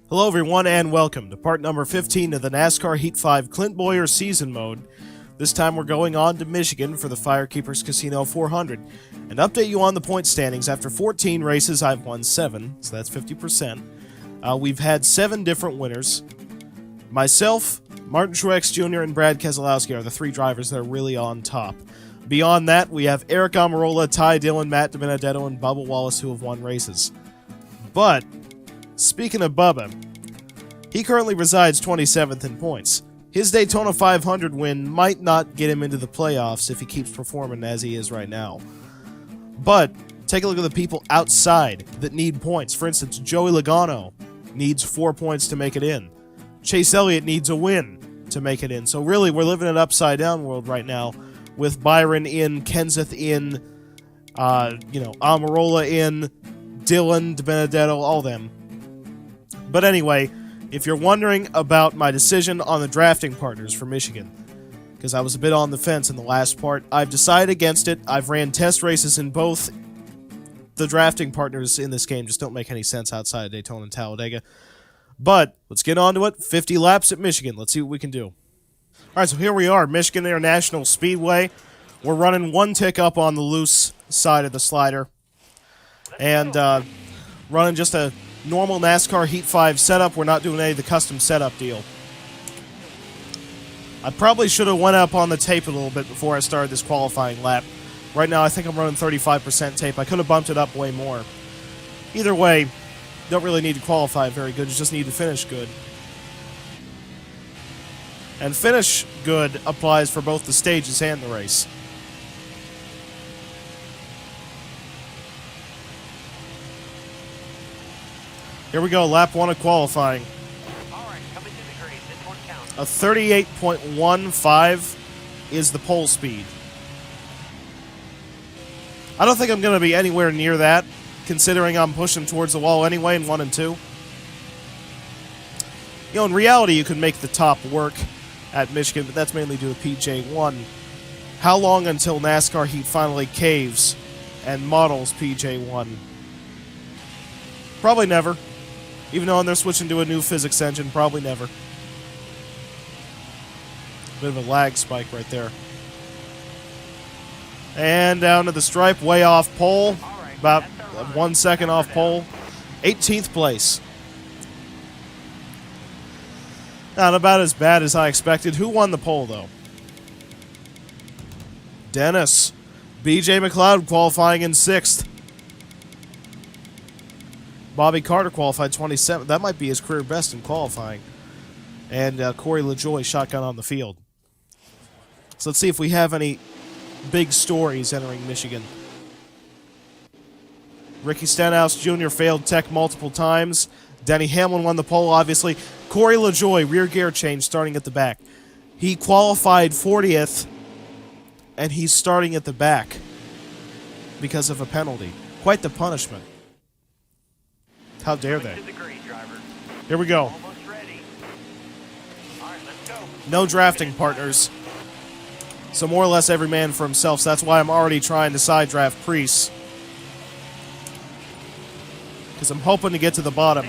Hello everyone and welcome to part number 15 of the NASCAR Heat 5 Clint Bowyer season mode. This time we're going on to Michigan for the Firekeepers Casino 400 and update you on the point standings. After 14 races, I've won 7, so that's 50%. We've had 7 different winners. Myself, Martin Truex Jr., and Brad Keselowski are the 3 drivers that are really on top. Beyond that, we have Eric Almirola, Ty Dillon, Matt DiBenedetto, and Bubba Wallace who have won races. But speaking of Bubba, he currently resides 27th in points. His Daytona 500 win might not get him into the playoffs if he keeps performing as he is right now. But take a look at the people outside that need points. For instance, Joey Logano needs 4 points to make it in. Chase Elliott needs a win to make it in. So really, we're living in an upside-down world right now with Byron in, Kenseth in, Almirola in, Dillon, DiBenedetto, all them. But anyway, if you're wondering about my decision on the drafting partners for Michigan, because I was a bit on the fence in the last part, I've decided against it. I've ran test races in both. The drafting partners in this game just don't make any sense outside of Daytona and Talladega. But let's get on to it. 50 laps at Michigan. Let's see what we can do. All right, so here we are, Michigan International Speedway. We're running 1 tick up on the loose side of the slider. And running just a normal NASCAR Heat 5 setup. We're not doing any of the custom setup deal. I probably should have went up on the tape a little bit before I started this qualifying lap. Right now I think I'm running 35% tape. I could have bumped it up way more. Either way, don't really need to qualify very good. You just need to finish good. And finish good applies for both the stages and the race. Here we go, lap 1 of qualifying. Alright, coming to the green. This one counts. A 38.15 is the pole speed. I don't think I'm going to be anywhere near that, considering I'm pushing towards the wall anyway in 1 and 2. You know, in reality, you can make the top work at Michigan, but that's mainly due to PJ1. How long until NASCAR Heat finally caves and models PJ1? Probably never. Even though they're switching to a new physics engine, probably never. Bit of a lag spike right there. And down to the stripe, way off pole. About 1 second off pole. 18th place. Not about as bad as I expected. Who won the pole, though? Dennis. BJ McLeod qualifying in 6th. Bobby Carter qualified 27th. That might be his career best in qualifying. And Corey LaJoie shotgun on the field. So let's see if we have any big stories entering Michigan. Ricky Stenhouse Jr. failed tech multiple times. Denny Hamlin won the pole, obviously. Corey LaJoie, rear gear change starting at the back. He qualified 40th, and he's starting at the back because of a penalty. Quite the punishment. How dare they? Here we go. No drafting partners. So more or less every man for himself. So that's why I'm already trying to side draft Priest. Because I'm hoping to get to the bottom.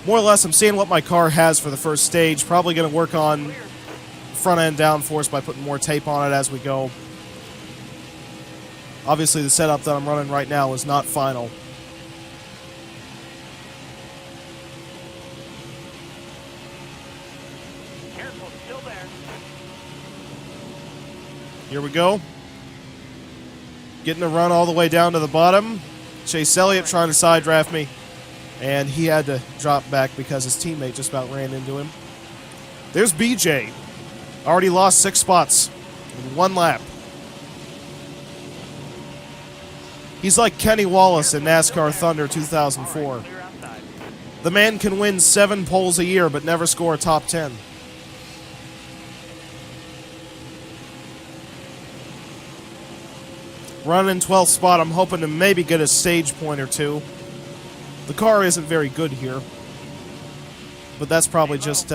More or less I'm seeing what my car has for the first stage. Probably going to work on front end downforce by putting more tape on it as we go. Obviously the setup that I'm running right now is not final. Here we go. Getting a run all the way down to the bottom. Chase Elliott trying to side draft me. And he had to drop back because his teammate just about ran into him. There's BJ. Already lost 6 spots in 1 lap. He's like Kenny Wallace in NASCAR Thunder 2004. The man can win 7 poles a year but never score a top 10. Running 12th spot, I'm hoping to maybe get a stage point or 2. The car isn't very good here. But that's probably just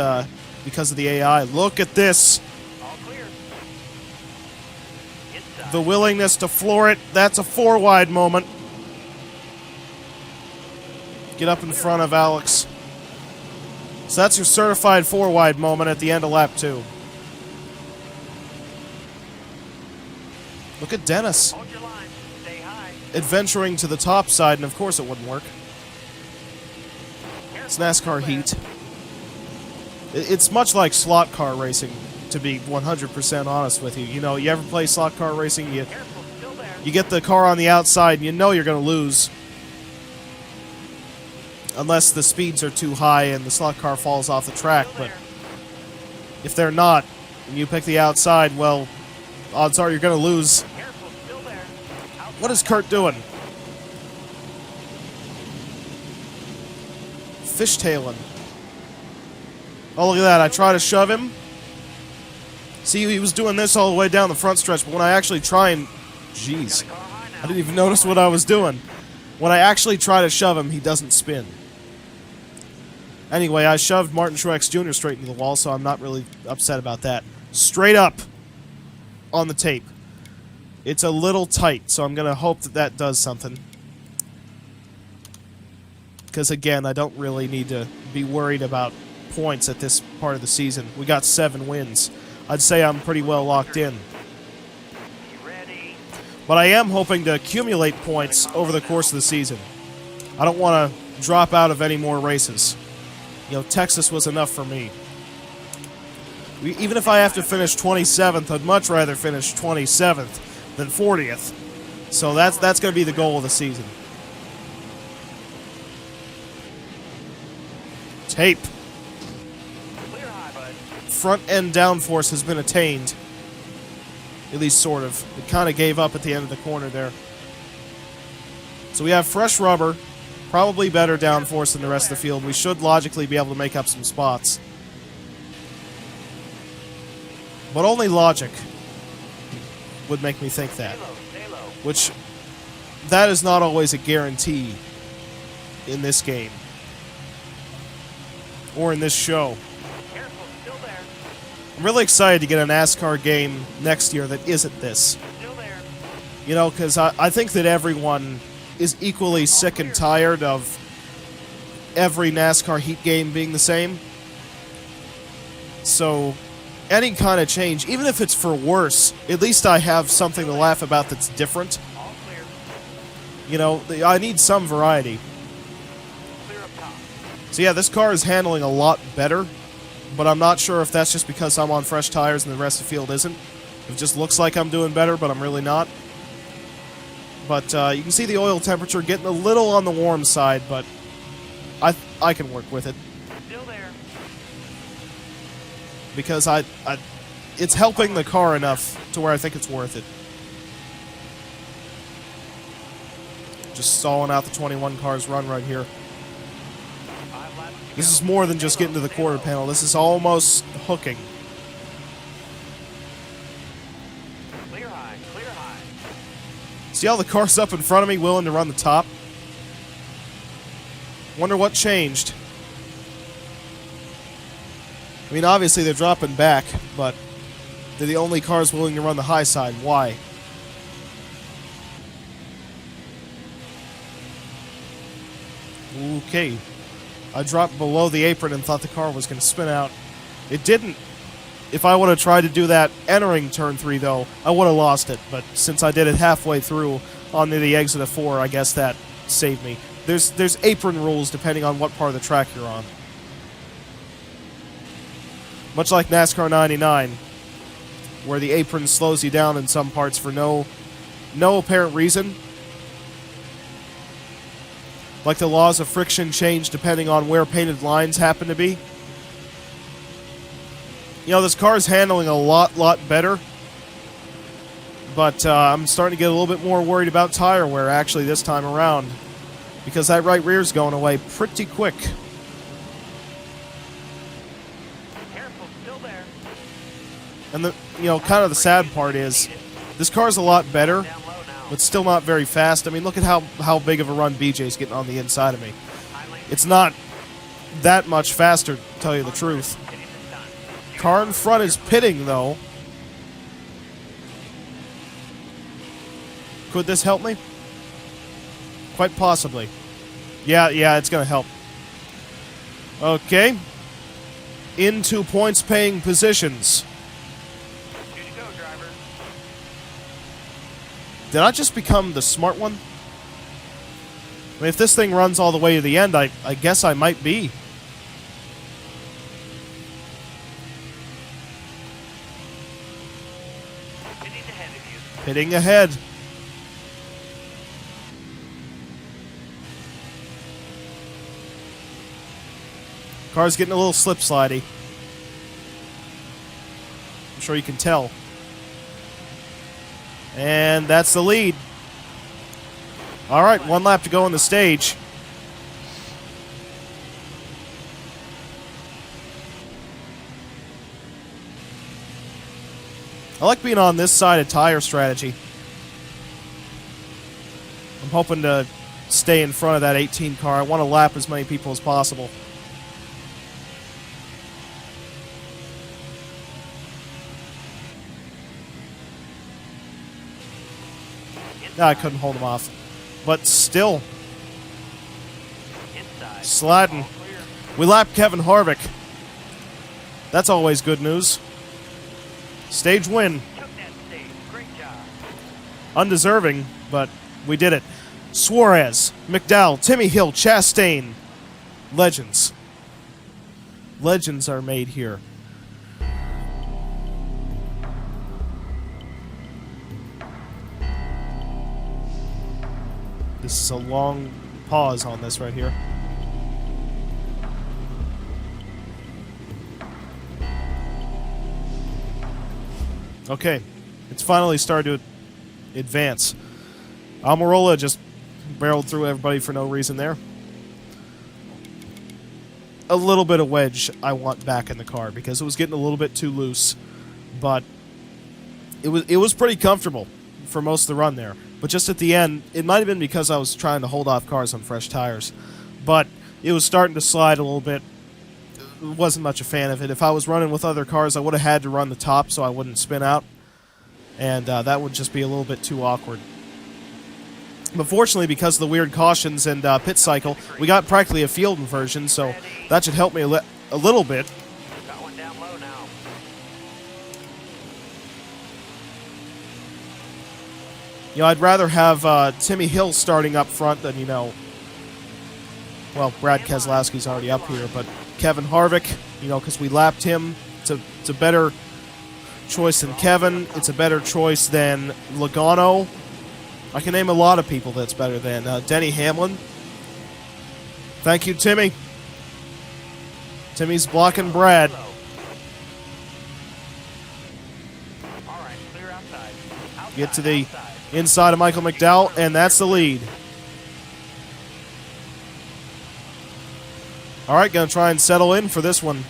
because of the AI. Look at this. The willingness to floor it. That's a 4-wide moment. Get up in front of Alex. So that's your certified 4-wide moment at the end of lap 2. Look at Dennis. Hold your line. Stay high. Adventuring to the top side, and of course it wouldn't work. It's NASCAR heat. It's much like slot car racing, to be 100% honest with you. You know, you ever play slot car racing, Careful, still there. you get the car on the outside and you know you're going to lose. Unless the speeds are too high and the slot car falls off the track. Still But there. if they're not, and you pick the outside, well, odds are you're going to lose. Careful, still there. Outside. What is Kurt doing? Fishtailing. Oh, look at that. I try to shove him. See, he was doing this all the way down the front stretch, but when I actually try and... Jeez. Car high now. I didn't even notice what I was doing. When I actually try to shove him, he doesn't spin. Anyway, I shoved Martin Truex Jr. straight into the wall, so I'm not really upset about that. Straight up on the tape. It's a little tight, so I'm going to hope that that does something. Because, again, I don't really need to be worried about points at this part of the season. We got 7 wins. I'd say I'm pretty well locked in. You ready? But I am hoping to accumulate points over the course of the season. I don't want to drop out of any more races. You know, Texas was enough for me. Even if I have to finish 27th, I'd much rather finish 27th than 40th. So that's going to be the goal of the season. Tape. Clear high, bud. Front end downforce has been attained. At least sort of. It kind of gave up at the end of the corner there. So we have fresh rubber. Probably better downforce than the rest of the field. We should logically be able to make up some spots. But only logic would make me think that. Stay low, stay low. Which, that is not always a guarantee in this game. Or in this show. Careful, still there. I'm really excited to get a NASCAR game next year that isn't this. Still there. You know, because I think that everyone is equally sick and tired of every NASCAR Heat game being the same. So, any kind of change, even if it's for worse, at least I have something to laugh about that's different. All clear. You know, I need some variety. Clear up top. So yeah, this car is handling a lot better, but I'm not sure if that's just because I'm on fresh tires and the rest of the field isn't. It just looks like I'm doing better, but I'm really not. But you can see the oil temperature getting a little on the warm side, but I can work with it. Still there. Because it's helping the car enough to where I think it's worth it. Just stalling out the 21 car's run right here. 5 laps to This go. is more than just getting to the quarter panel. This is almost hooking. Clear high, clear high. See how the car's up in front of me willing to run the top? Wonder what changed. I mean, obviously they're dropping back, but they're the only cars willing to run the high side. Why? Okay. I dropped below the apron and thought the car was going to spin out. It didn't. If I would have tried to do that entering turn 3, though, I would have lost it. But since I did it halfway through onto the exit of 4, I guess that saved me. There's apron rules depending on what part of the track you're on. Much like NASCAR 99, where the apron slows you down in some parts for no apparent reason. Like the laws of friction change depending on where painted lines happen to be. You know, this car is handling a lot better. But I'm starting to get a little bit more worried about tire wear, actually, this time around. Because that right rear's going away pretty quick. Careful, still there. And kind of the sad part is, this car's a lot better, Down low now. but still not very fast. I mean, look at how big of a run BJ's getting on the inside of me. High lane. It's not that much faster, to tell you the truth. Hitting this time. Car in front is pitting, though. Could this help me? Quite possibly. Yeah, it's going to help. Okay. into points-paying positions. Here you go, driver. Did I just become the smart one? I mean, if this thing runs all the way to the end, I guess I might be. Pitting ahead of you. Hitting ahead. Car's getting a little slip-slidey. I'm sure you can tell. And that's the lead. All right, 1 lap to go on the stage. I like being on this side of tire strategy. I'm hoping to stay in front of that 18 car. I want to lap as many people as possible. I couldn't hold him off. But still, Inside. sliding. All clear. We lapped Kevin Harvick. That's always good news. Stage win. Took that stage. Great job. Undeserving, but we did it. Suarez, McDowell, Timmy Hill, Chastain. Legends. Legends are made here. This is a long pause on this right here. Okay, it's finally started to advance. Almirola just barreled through everybody for no reason there. A little bit of wedge I want back in the car because it was getting a little bit too loose, but it was pretty comfortable for most of the run there. But just at the end, it might have been because I was trying to hold off cars on fresh tires, but it was starting to slide a little bit. Wasn't much a fan of it. If I was running with other cars, I would have had to run the top so I wouldn't spin out, and that would just be a little bit too awkward. But fortunately, because of the weird cautions and pit cycle, we got practically a field inversion, so that should help me a little bit. Got one down low now. You know, I'd rather have Timmy Hill starting up front than, well, Brad Keselowski's already up here, but Kevin Harvick, because we lapped him. It's a better choice than Kevin. It's a better choice than Logano. I can name a lot of people that's better than Denny Hamlin. Thank you, Timmy. Timmy's blocking Brad. Low. All right, clear outside. Get to the Outside. inside of Michael McDowell, and that's the lead. All right, going to try and settle in for this one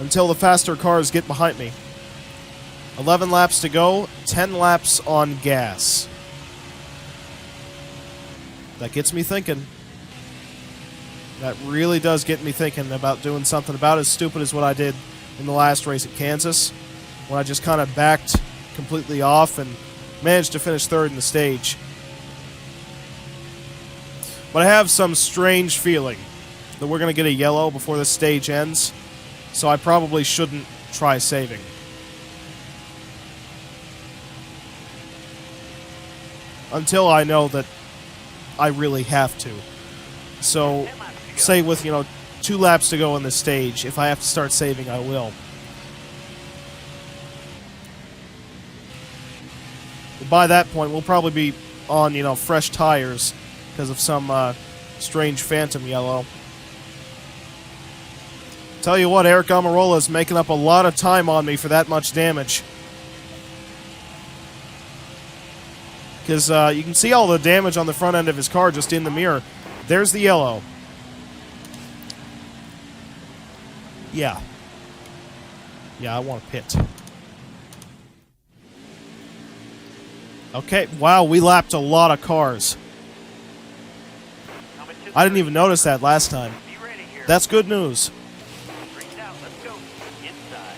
until the faster cars get behind me. 11 laps to go, 10 laps on gas. That gets me thinking. That really does get me thinking about doing something about as stupid as what I did in the last race at Kansas, when I just kind of backed completely off and managed to finish third in the stage. But I have some strange feeling that we're going to get a yellow before this stage ends, so I probably shouldn't try saving. Until I know that I really have to. So, say with, 2 laps to go on this stage, if I have to start saving, I will. By that point, we'll probably be on, fresh tires because of some strange phantom yellow. Tell you what, Eric Almirola is making up a lot of time on me for that much damage. Because you can see all the damage on the front end of his car just in the mirror. There's the yellow. Yeah. Yeah, I want to pit. Okay, wow, we lapped a lot of cars. I didn't even notice that last time. Be ready here. That's good news. Straighten out. Let's go. Inside.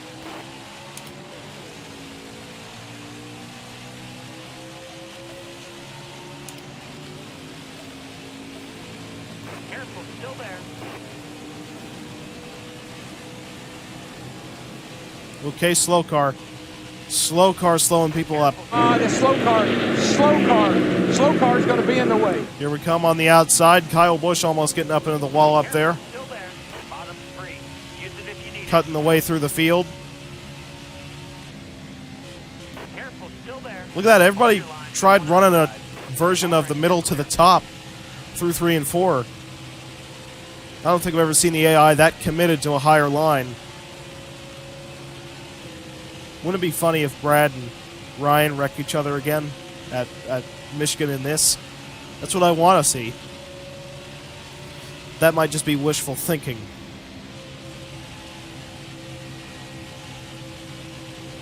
Careful, still there. Okay, slow car. Slow car slowing people up. The slow car's going to be in the way. Here we come on the outside. Kyle Busch almost getting up into the wall up there. Still there. Bottom's free. Use it if you need Cutting the way through the field. it. Careful, still there. Look at that. Everybody tried running a version of the middle to the top through 3 and 4. I don't think I've ever seen the AI that committed to a higher line. Wouldn't it be funny if Brad and Ryan wreck each other again at Michigan in this? That's what I want to see. That might just be wishful thinking.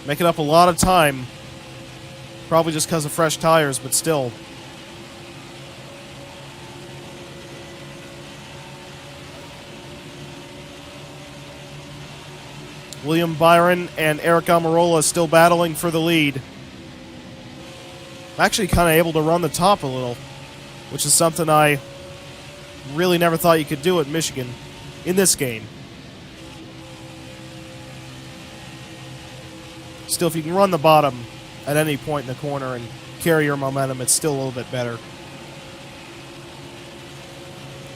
Making up a lot of time. Probably just because of fresh tires, but still. William Byron and Eric Almirola still battling for the lead. I'm actually kind of able to run the top a little, which is something I really never thought you could do at Michigan in this game. Still, if you can run the bottom at any point in the corner and carry your momentum, it's still a little bit better.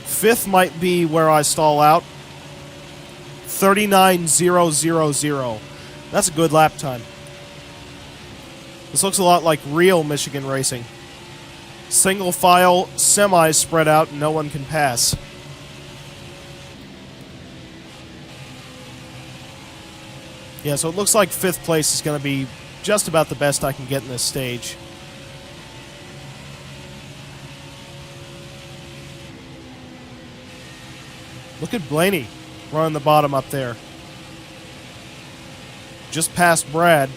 5th might be where I stall out. 39.000. That's a good lap time. This looks a lot like real Michigan racing. Single file, semis spread out, and no one can pass. Yeah, so it looks like 5th place is going to be just about the best I can get in this stage. Look at Blaney running the bottom up there. Just past Brad.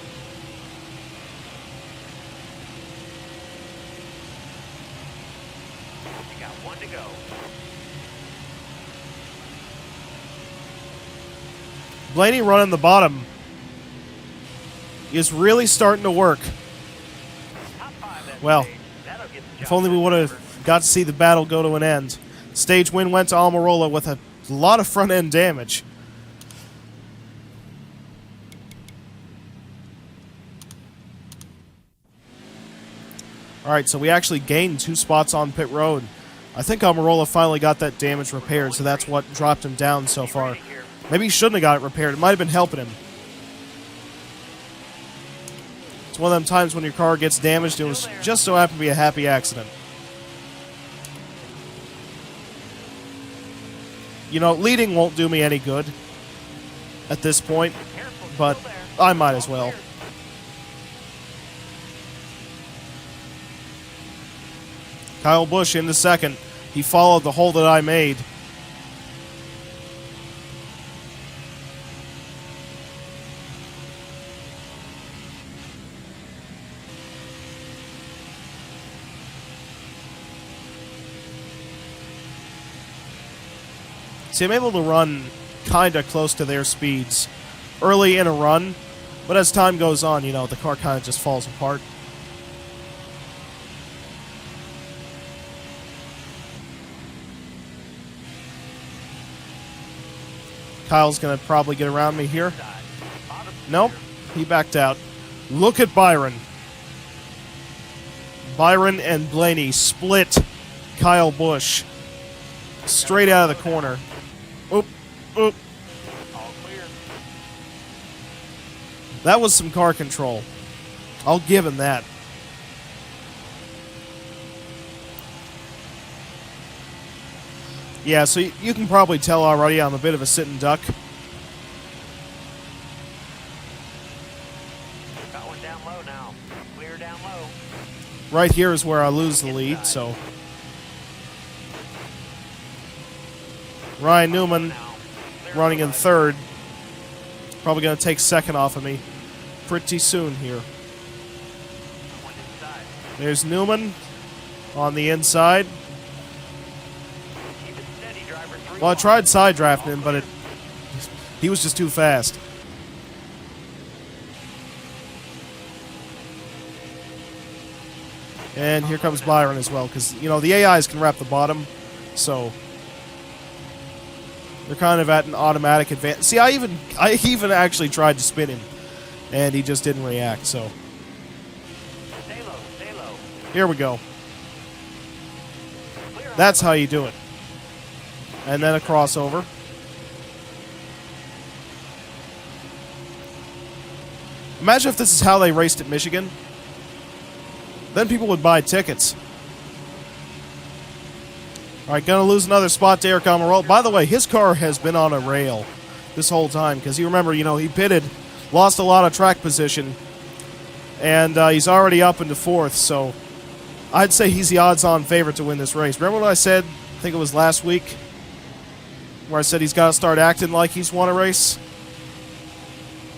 You got one to go. Blaney running the bottom is really starting to work. Top 5 that Well, stage. That'll get the if job only we done. would have got to see the battle go to an end. Stage win went to Almirola with a lot of front end damage. Alright, so we actually gained 2 spots on pit road. I think Almirola finally got that damage repaired, so that's what dropped him down so far. Maybe he shouldn't have got it repaired. It might have been helping him. It's one of them times when your car gets damaged. It was just so happened to be a happy accident. You know, leading won't do me any good at this point, but I might as well. Kyle Busch into 2nd. He followed the hole that I made. See, I'm able to run kind of close to their speeds early in a run, but as time goes on, you know, the car kind of just falls apart. Kyle's going to probably get around me here. Nope, he backed out. Look at Byron. Byron and Blaney split Kyle Busch straight out of the corner. Oop, oop. All clear. That was some car control. I'll give him that. Yeah, so you can probably tell already I'm a bit of a sitting duck. Got one down low now. Clear down low. Right here is where I lose the lead, so. Ryan Newman Now. Clear running in left. 3rd. Probably going to take 2nd off of me pretty soon here. One inside. There's Newman on the inside. Keep it steady, driver. 3 Well, I tried side drafting him, but he was just too fast. And here comes Byron as well, because, you know, the AIs can wrap the bottom, so they're kind of at an automatic advantage. See, I even actually tried to spin him. and he just didn't react, so Stay low, stay low. here we go. Clear on That's how you do it. And then a crossover. Imagine if this is how they raced at Michigan. Then people would buy tickets. Alright, gonna lose another spot to Eric Almirola. By the way, his car has been on a rail this whole time, because you remember, you know, he pitted, lost a lot of track position, and he's already up into 4th, so I'd say he's the odds-on favorite to win this race. Remember what I said, I think it was last week, where I said he's got to start acting like he's won a race?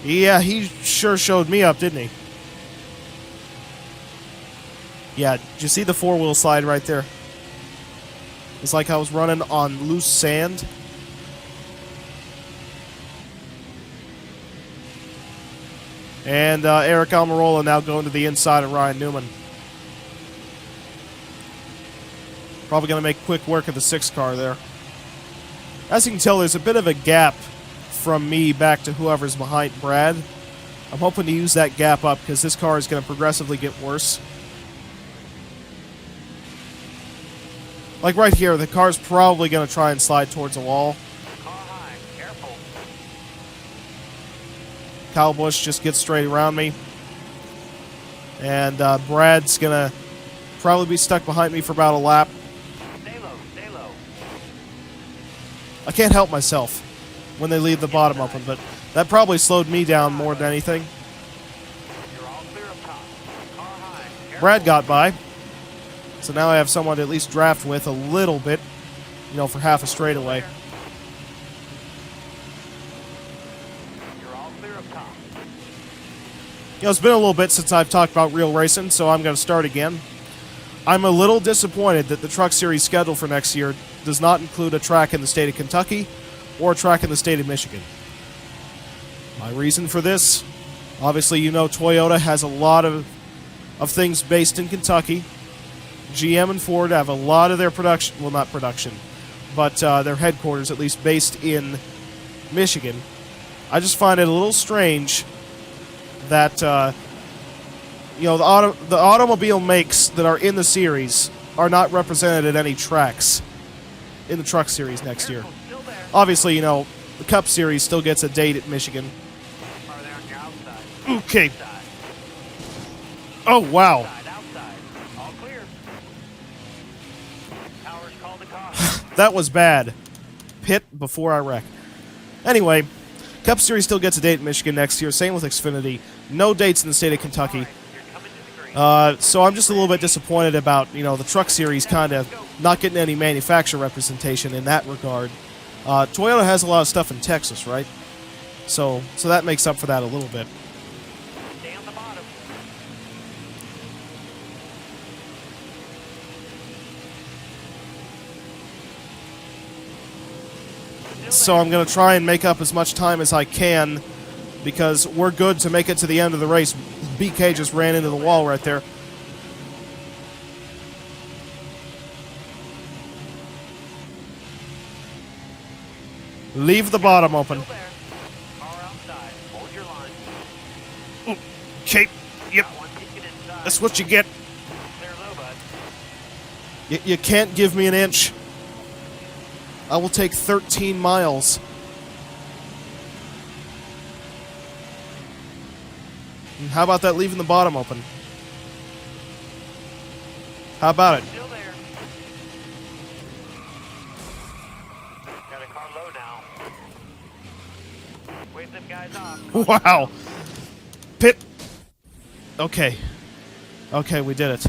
Yeah, he sure showed me up, didn't he? Yeah, did you see the 4-wheel slide right there? It's like I was running on loose sand. And Eric Almirola now going to the inside of Ryan Newman. Probably going to make quick work of the 6 car there. As you can tell, there's a bit of a gap from me back to whoever's behind Brad. I'm hoping to use that gap up because this car is going to progressively get worse. Like right here, the car's probably going to try and slide towards a wall. car high, careful. Kyle Busch just gets straight around me. And Brad's going to probably be stuck behind me for about a lap. Stay low, stay low. I can't help myself when they leave the bottom open, but that probably slowed me down more than anything. You're all clear up top. Car high, careful. Brad got by. So now I have someone to at least draft with a little bit, you know, for half a straightaway. You're all clear up top. You know, it's been a little bit since I've talked about real racing, so I'm going to start again. I'm a little disappointed that the Truck Series schedule for next year does not include a track in the state of Kentucky or a track in the state of Michigan. My reason for this, obviously, you know, Toyota has a lot of things based in Kentucky. GM and Ford have a lot of their production, well, not production, but their headquarters, at least, based in Michigan. I just find it a little strange that, you know, the automobile makes that are in the series are not represented at any tracks in the Truck Series next year. Careful, still there. Obviously, you know, the Cup Series still gets a date at Michigan. Car there on your outside. Okay. Outside, Oh, wow. outside. All clear. Towers called the car. That was bad. Pit before I wreck. Anyway, Cup Series still gets a date in Michigan next year. Same with Xfinity. No dates in the state of Kentucky. You're coming to the green. So I'm just a little bit disappointed about, you know, the Truck Series kind of not getting any manufacturer representation in that regard. Toyota has a lot of stuff in Texas, right? So that makes up for that a little bit. Stay on the bottom. So I'm going to try and make up as much time as I can because we're good to make it to the end of the race. BK just ran into the wall right there. Leave the bottom open. Still there. Car outside. Hold your line. Okay, yep, Got one ticket inside. that's what you get. Clear low, bud. You can't give me an inch. I will take 13 miles. And how about that leaving the bottom open? How about it? Still there. Got a car low now. Wave them guys off. Wow. Pit. Okay. Okay, we did it.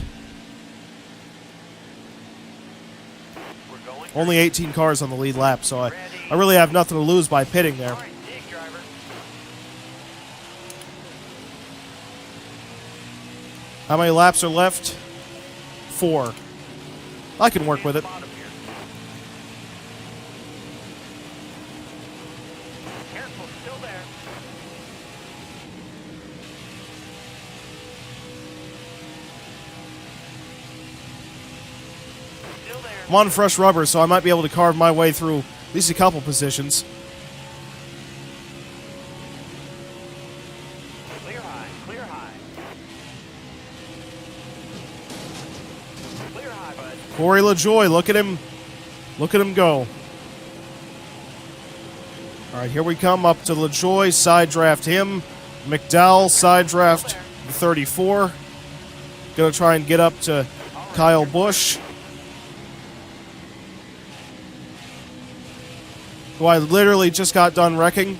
We're going. Only 18 cars on the lead lap, so I really have nothing to lose by pitting there. All right, dig, driver. How many laps are left? 4. I can work with it. Bottom here. Careful, still there. Still there. I'm on fresh rubber, so I might be able to carve my way through at least a couple positions. Clear high, clear high. Clear high, bud. Corey LaJoie, look at him. Look at him go. All right, here we come up to LaJoie. Side draft him. McDowell, side draft the 34. Gonna try and get up to Kyle Busch, who I literally just got done wrecking.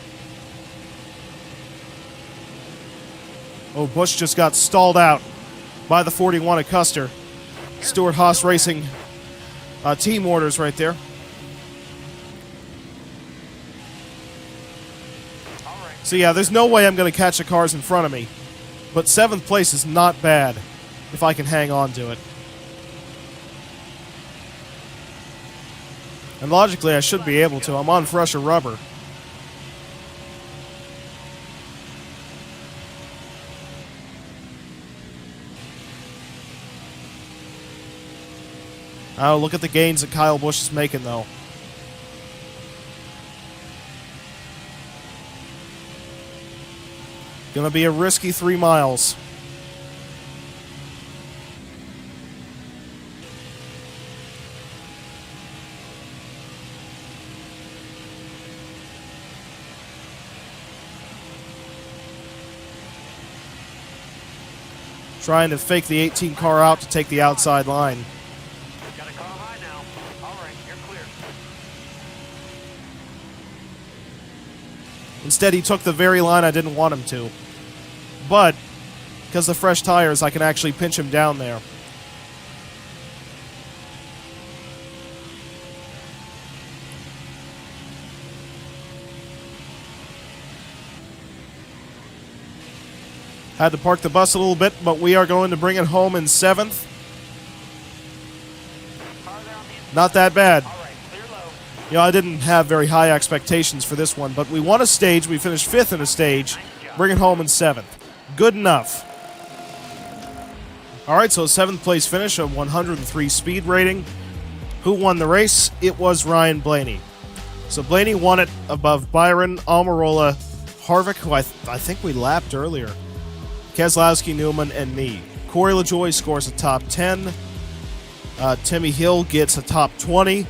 Oh, Busch just got stalled out by the 41 at Custer. Stewart Haas Racing team orders right there. So yeah, there's no way I'm going to catch the cars in front of me. But 7th place is not bad if I can hang on to it. And logically, I should be able to. I'm on fresher rubber. Oh, look at the gains that Kyle Busch is making, though. Gonna be a risky 3 miles. Trying to fake the 18 car out to take the outside line. Got a car high now. All right, you're clear. Instead, he took the very line I didn't want him to. But, because of fresh tires, I can actually pinch him down there. Had to park the bus a little bit, but we are going to bring it home in 7th. Car there on the inside. Not that bad. All right, clear low. You know, I didn't have very high expectations for this one, but we won a stage. We finished 5th in a stage. Bring it home in 7th. Good enough. All right, so 7th place finish, a 103 speed rating. Who won the race? It was Ryan Blaney. So Blaney won it above Byron, Almirola, Harvick, who I think we lapped earlier, Keselowski, Newman, and me. Corey LaJoie scores a top 10. Timmy Hill gets a top 20.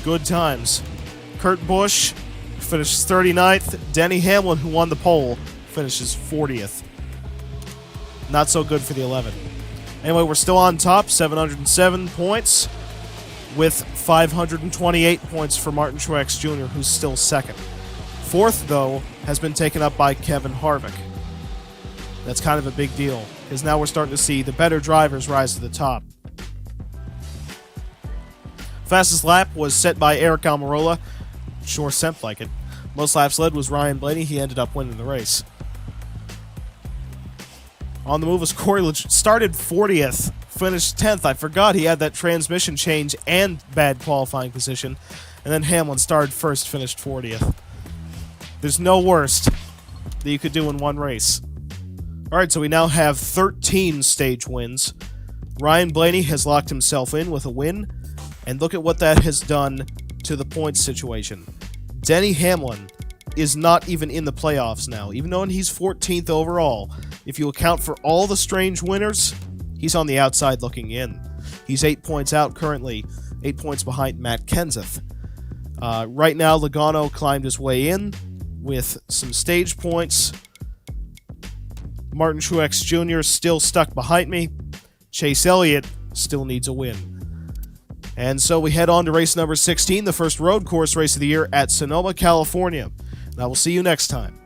Good times. Kurt Busch finishes 39th. Denny Hamlin, who won the pole, finishes 40th. Not so good for the 11. Anyway, we're still on top, 707 points, with 528 points for Martin Truex Jr., who's still second. 4th, though, has been taken up by Kevin Harvick. That's kind of a big deal, because now we're starting to see the better drivers rise to the top. Fastest lap was set by Eric Almirola. Sure seemed like it. Most laps led was Ryan Blaney. He ended up winning the race. On the move was Corey LaJoie. Started 40th, finished 10th. I forgot he had that transmission change and bad qualifying position. And then Hamlin started first, finished 40th. There's no worst that you could do in one race. Alright, so we now have 13 stage wins. Ryan Blaney has locked himself in with a win. And look at what that has done to the points situation. Denny Hamlin is not even in the playoffs now, even though he's 14th overall. If you account for all the strange winners, he's on the outside looking in. He's 8 points out currently, 8 points behind Matt Kenseth. Right now, Logano climbed his way in with some stage points. Martin Truex Jr. still stuck behind me. Chase Elliott still needs a win. And so we head on to race number 16, the first road course race of the year at Sonoma, California. And I will see you next time.